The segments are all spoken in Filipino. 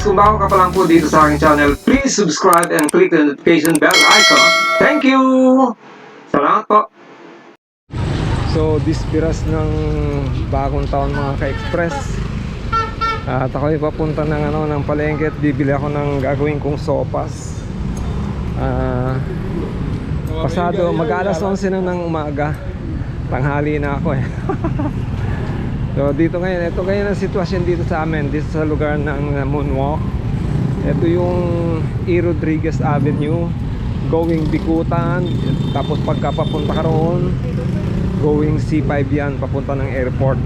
guys, kung bago ka pa lang po dito sa aking channel, please subscribe and click the notification bell icon. Thank you! Salamat po! So, disbiras ng bagong taon mga ka-express. At ako ay papunta ng palengke at bibili ako ng gagawin kong sopas. Pasado, mag-alas 11 na ng umaga. Tanghali na ako eh. So dito ngayon, ito ngayon ang sitwasyon dito sa amin, dito sa lugar ng Moonwalk. Ito yung E. Rodriguez Avenue, going Bikutan. Tapos pagkapapunta ka roon, going C5 yan, papunta ng airport.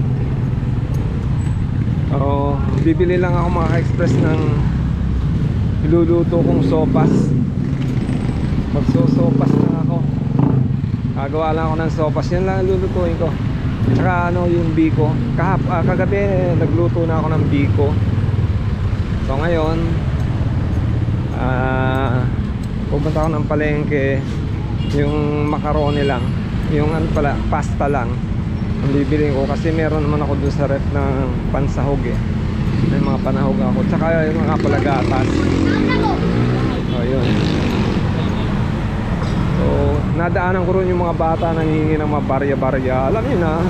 Bibili lang ako mga ka-express ng iluluto kong sopas. Magsosopas na ako. Gagawa lang ako ng sopas, yan lang lulutuin ko. Tsaka yung biko. Kagabi nagluto na ako ng biko. So ngayon pupunta ako ng palengke. Yung macaroni lang, yung pasta lang ang bibili ko, kasi meron naman ako dun sa ref ng pansahog eh. May mga panahog ako. Tsaka yung mga palagatas. So yun. So, nadaanan ko rin yung mga bata nangingi ng mga barya-barya. Alam niyo na,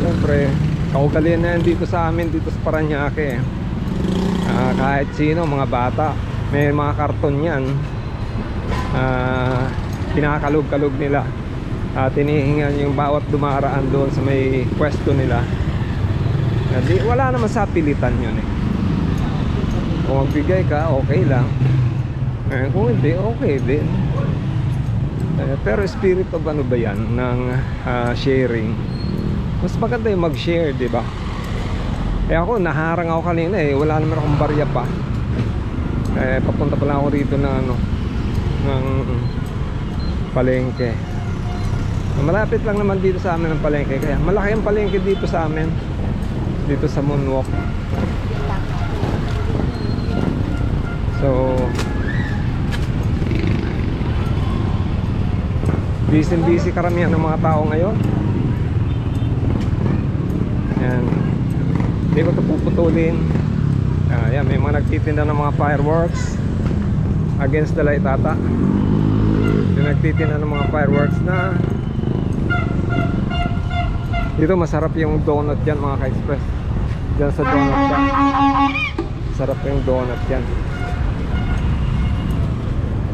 siyempre, kaugalian na yan dito sa amin, dito sa Paranaque. Kahit sino, mga bata, may mga karton yan. Pinakalog-kalog nila. Tinihingan yung bawat dumaraan doon sa may pwesto nila. Wala naman sa pilitan yun eh. Kung magbigay ka, okay lang. Kung hindi, okay din. Pero spirit of ano ba yan ng sharing, mas maganda yung mag-share, di ba? Ako naharang ako kanina eh, wala naman akong barya pa. Papunta pa lang ako rito ng palengke. Malapit lang naman dito sa amin ang palengke, kaya malaki ang palengke dito sa amin, dito sa Moonwalk. So busy karamihan ng mga tao ngayon. Yan. Hindi ko ito puputulin. Yan, may mga nagtitinda ng mga fireworks against the light ata. Yung nagtitinda ng mga fireworks na dito. Masarap yung donut dyan mga ka-express. Dyan sa donut shop, sarap yung donut dyan.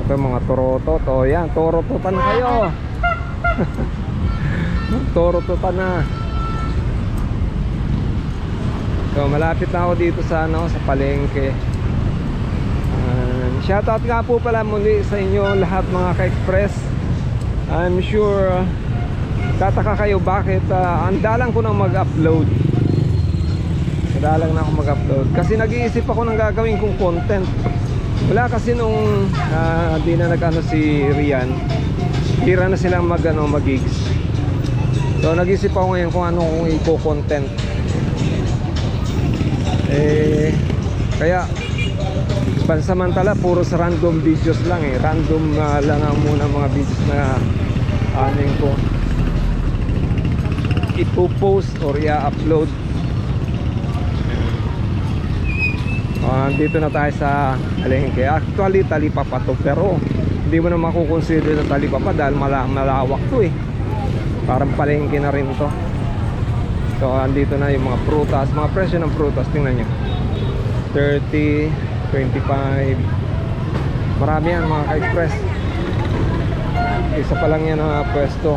Ito mga torotot. Yan, torototan kayo. Torototan na. So malapit na ako dito sa sa palengke. Shoutout nga po pala muli sa inyo lahat mga ka-express. I'm sure tataka kayo bakit andalang ko nang mag-upload. Andalang na ako mag-upload kasi nag-iisip ako ng gagawin kong content. Wala kasi nung di na nag-ano si Rian, hira na silang mag-gigs. So nag-isip ako ngayon kung ano kung i-content. Kaya pansamantala puro sa random videos lang eh. Random lang ang muna mga videos na aning ko ipo-post or i-upload. Dito na tayo sa palengke. Actually talipapa to, pero hindi mo na makukonsider na talipapa dahil malawak to eh. Parang palengke na rin to. So andito na yung mga prutas, mga presyo ng prutas, tingnan nyo, 30, 25. Marami yan mga ka-express. Isa pa lang yan na pwesto.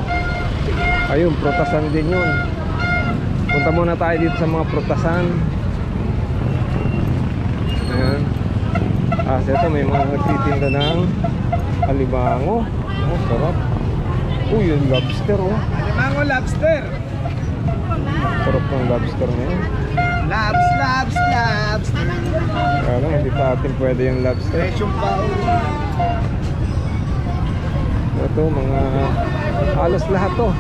Ayun, prutasan din yun. Punta muna tayo dito sa mga prutasan. Ayan. So ito may mga nagtitinda ng alimango. Sarap. Yung lobster Alimango lobster. Sarap ng lobster na yun. Labs. Kaya lang, hindi pa atin pwede yung lobster. Presyong pa. Ito, mga halos lahat to.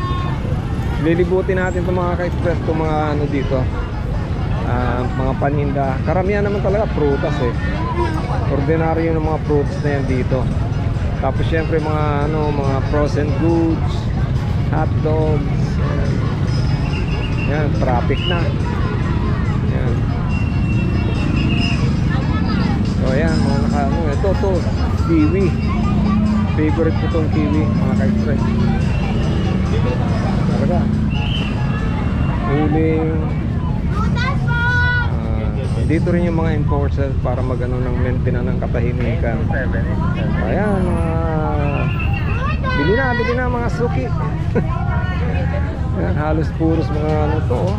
Lilibutin natin itong mga ka-express, itong mga dito, mga paninda. Karamihan naman talaga prutas eh. Ordinaryo ng mga prutas na yan dito. Tapos syempre mga mga frozen goods, hot dogs. Yan, traffic na. Yan. to, kiwi. Favorite ko tong kiwi, mga ka-express. Talaga. Huling dito rin yung mga enforcers para mag-ano ng maintenance ng katahimikan. Ayan, bili na mga suki. Ayan, halos puros mga ano to, oh.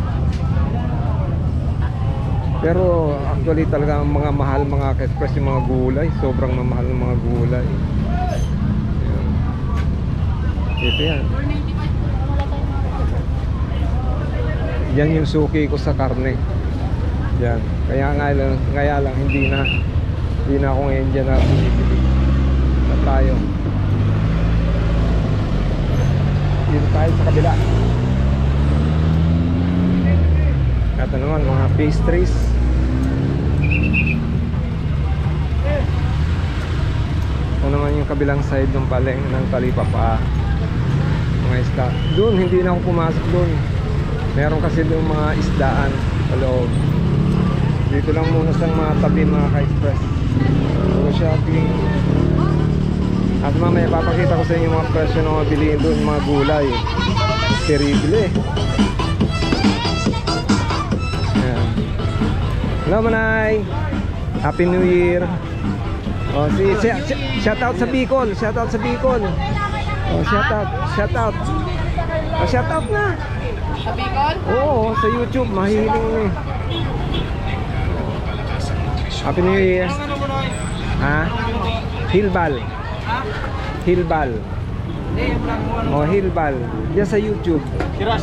Pero actually talaga mga mahal mga ka-express yung mga gulay. Sobrang mamahal ng mga gulay. Ayan. Ito yan. Yan yung suki ko sa karne. Yan. Kaya lang hindi na ako ngayon dyan na bumibili. Na tayo. Dito tayo sa kabila. Ito naman mga pastries. Ito naman yung kabilang side ng paleng ng talipapa. Mga isda. Doon hindi na ako pumasok doon. Meron kasi doon mga isdaan sa loob. Dito lang muna sa mga tabi mga ka-express. So shopping. At mamaya papakita ko sa inyo mga presyo na mga bilihin doon, mga gulay. Terrible. Ayan. Hello Manay. Happy New Year. Oh, shout out sa Bicol. Shout out sa Bicol. Oh, shout out. Oh, shout out na. Sa Bicol? Oo, sa YouTube mahihiling na eh. Happy New Year. Ha? Hilbal. Hilbal. Oh, Hilbal. Diyan sa YouTube. Sira.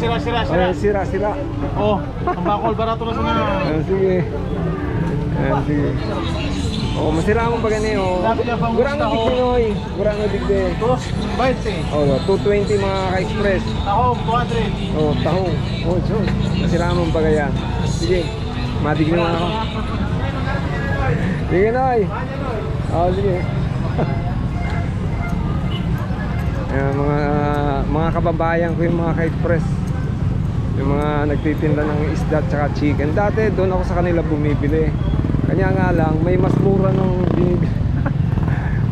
Oh, ang bakol barato na sana. Sige. Sige. Oh, masira mo ba gani oh. Gurang na Pinoy. Gurang na digde. 220. Oh, 220 mga ka-express. Tahong 200. Oh, tahong. Oh, so. Masira mo ba yan? Sige. Madigli mo ako. Sige Noy. Oh, sige. Ayan, mga kababayan ko yung mga ka-express. Yung mga nagtitinda ng isda at saka chicken. Dati doon ako sa kanila bumibili. Kanya nga lang may mas mura nung binibili.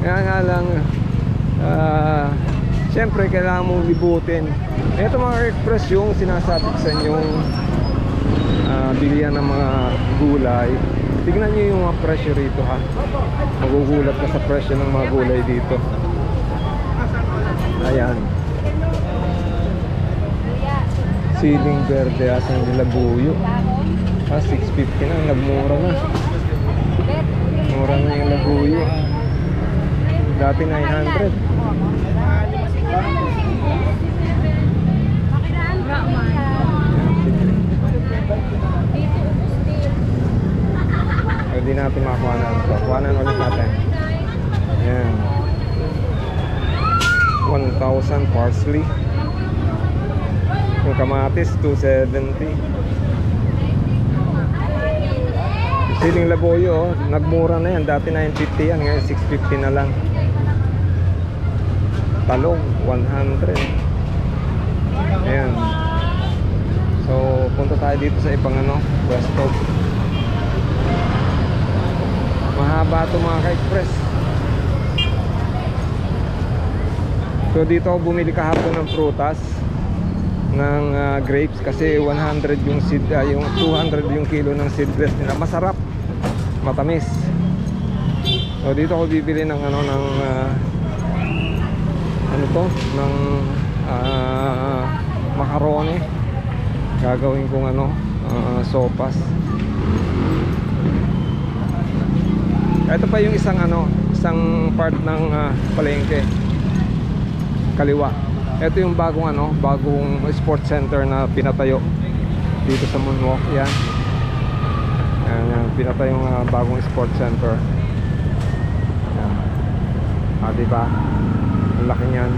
Kaya nga lang syempre kailangan mong libutin. Ito mga express yung sinasabi ko sa inyong bilihan ng mga gulay. Tignan nyo yung mga presyo rito ha. Magugulat ka sa presyo ng mga gulay dito. Ayan. Siling verde asang nilabuyo. 650 na, nagmura na. Mura na yung labuyo. Dati 900. Hindi natin makakuhanan ito. Kuhanan ulit natin. Ayan. 1,000 parsley. Yung kamatis 270. Siling laboyo, nagmura na yan. Dati 950 yan, ngayon 650 na lang. Talong 100. Ayan. So punta tayo dito sa ibang pwesto. Mahaba ito mga ka-express. So dito ako bumili kahapon ng prutas, ng grapes, kasi 100 yung seed, yung 200 yung kilo ng seedless nila. Masarap, matamis. So dito ako bibili ng ng macaroni. Gagawin kong sopas. Ito pa yung isang part ng palengke. Kaliwa. Ito yung bagong sports center na pinatayo dito sa Moonwalk. Yan. Yan, pinatayo yung bagong sports center. Yan. Diba? Ang laki niyan.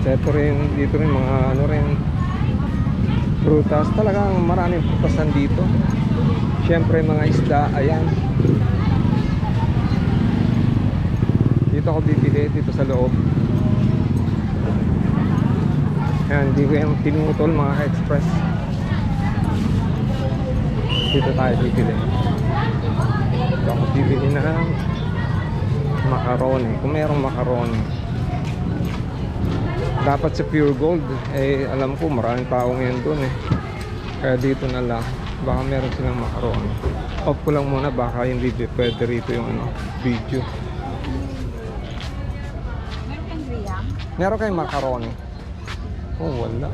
Ito rin, dito rin mga prutas. Talagang maraming prutasan dito. Siyempre mga isda, ayan. Dito ako bibili, dito sa loob. Ayan, hindi ko yung tinutol mga ka-express. Dito tayo bibili. Dito ako bibili ng macaroni. Kung mayroong macaroni. Dapat sa Pure Gold. Eh, alam ko maraming tao ngayon doon eh. Kaya dito na lang. Baka meron silang macaroni. Off ko lang muna. Baka hindi pwede rito yung ano, video. Meron kayong macaroni? Oh, wala.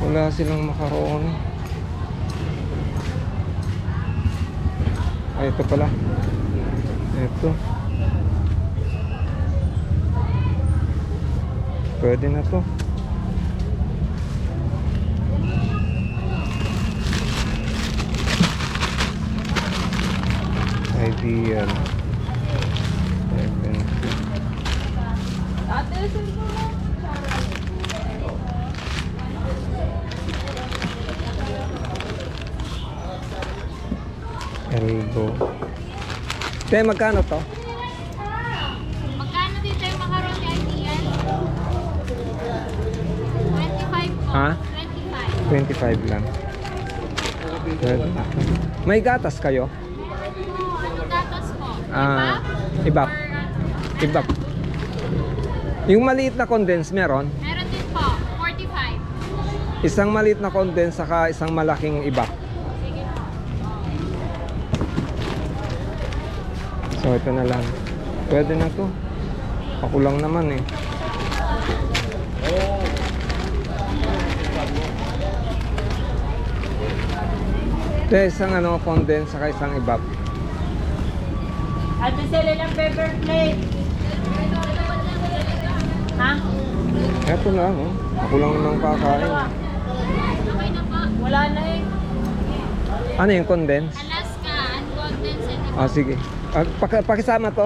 Wala silang macaroni. Ay, ito pala. Ito. Pwede na to. Ideal. Elbow. Te, magkano to? Magkano dito yung macaroni ideal? 25 po. Ha? 25. 25 lang. Pwede na to. May gatas kayo? Ano datos po? Ah, ibap. Ibap. Yung maliit na condense meron? Meron din po. 45. Isang maliit na condense saka isang malaking ibap. Sige po. So ito na lang. Pwede na to. Ako lang naman eh. Ito isang ano, condense saka isang ibap. Ate Sally ng paper plate. Ha? Ito na lang oh. Ako lang naman kakain. Okay na po. Wala na eh. Ano yung condense? Alaska, uncondensed and Ah, sige. Pakisama to.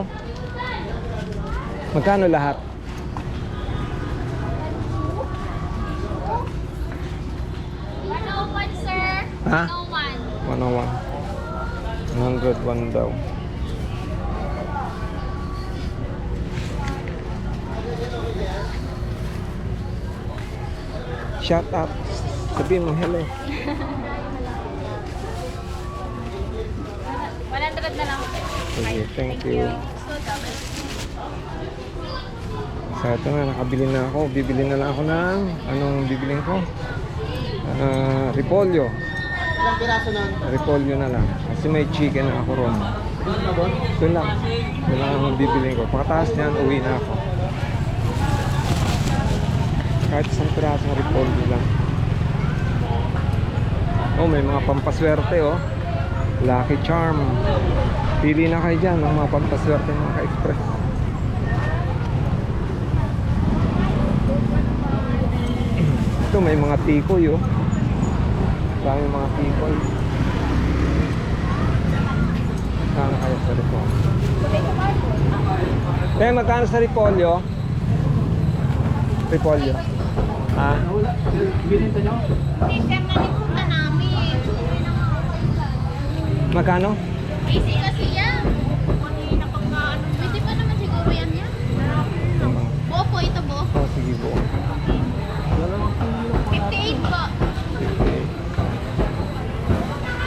Magkano lahat? one, sir. Ha? 101. 101. 101 daw. Shout out. Sabihin mo hello. 100 na lang. Sige, thank you. So ito na, nakabili na ako. Bibili na lang ako ng anong bibilin ko? Repolyo. Ilang piraso nun? Repolyo na lang. Kasi may chicken na ako ron. Ito lang. Ito lang ang bibilin ko. Pagkataas niyan, uwi na ako. Kahit isang pirasong repolyo lang. Oh, may mga pampaswerte oh. Lucky Charm. Pili na kayo dyan ng mga pampaswerte mga ka-express. Ito may mga tikoy oh. Dami mga tikoy. Magkano kayo sa repolyo? Kaya magkano sa repolyo? Repolyo. Ha? Bininta nyo? System na lipunta namin. Magkano? Easy kasi yan. Kanina pag ano. Pwede pa naman siguro yan yan. Buo po ito buo. Oh, sige po. 58 po.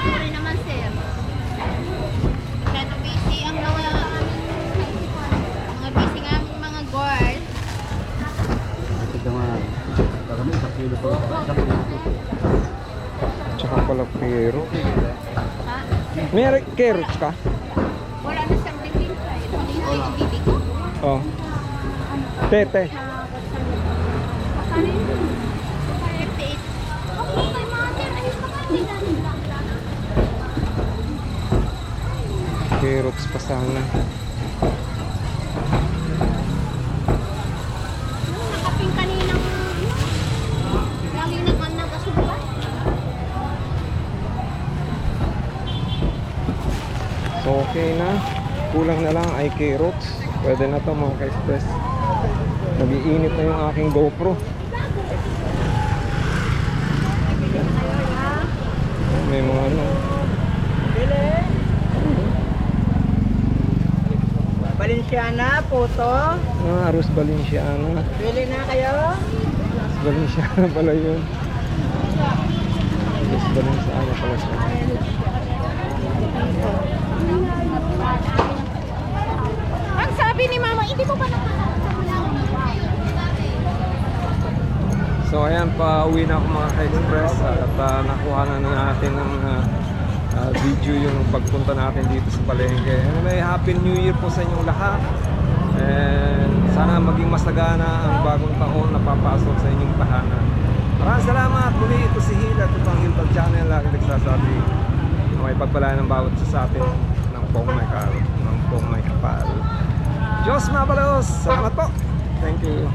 Sorry naman sir. Kaya busy ang mga busy nga mga guard. Ito nga. Kami sa kilo po. Tsaka pala pero. Ha? May carrots ka? Wala na sir din. Hindi na yung bibi ko. Oh. Tete. Ano yun? 58. Okay, may mga sir. Ayos pa kanila. Carrots pa sana. Nakaping kaninang lagi naman nagkasubuan. So okay na. Kulang na lang ay carrots. Pwede na to mga ka-express. Nag-iinit na yung aking GoPro. May mga ano. Valenciana, puto. Arroz Valenciana. Bili na kayo. Valenciana pala yun. Ayan, pa-uwi na ako mga ka-express at nakuha na natin ng video yung pagpunta natin dito sa palengke. Anyway, Happy New Year po sa inyong lahat. And sana maging masagana ang bagong taon na papasok sa inyong tahanan. Maraming salamat. Muli ito si Hila, ito ang Hilton Channel. Lagi nagsasabi na may pagpalain ng bawat isa sa atin ng pong may kapal. Diyos mabalos. Salamat po. Thank you.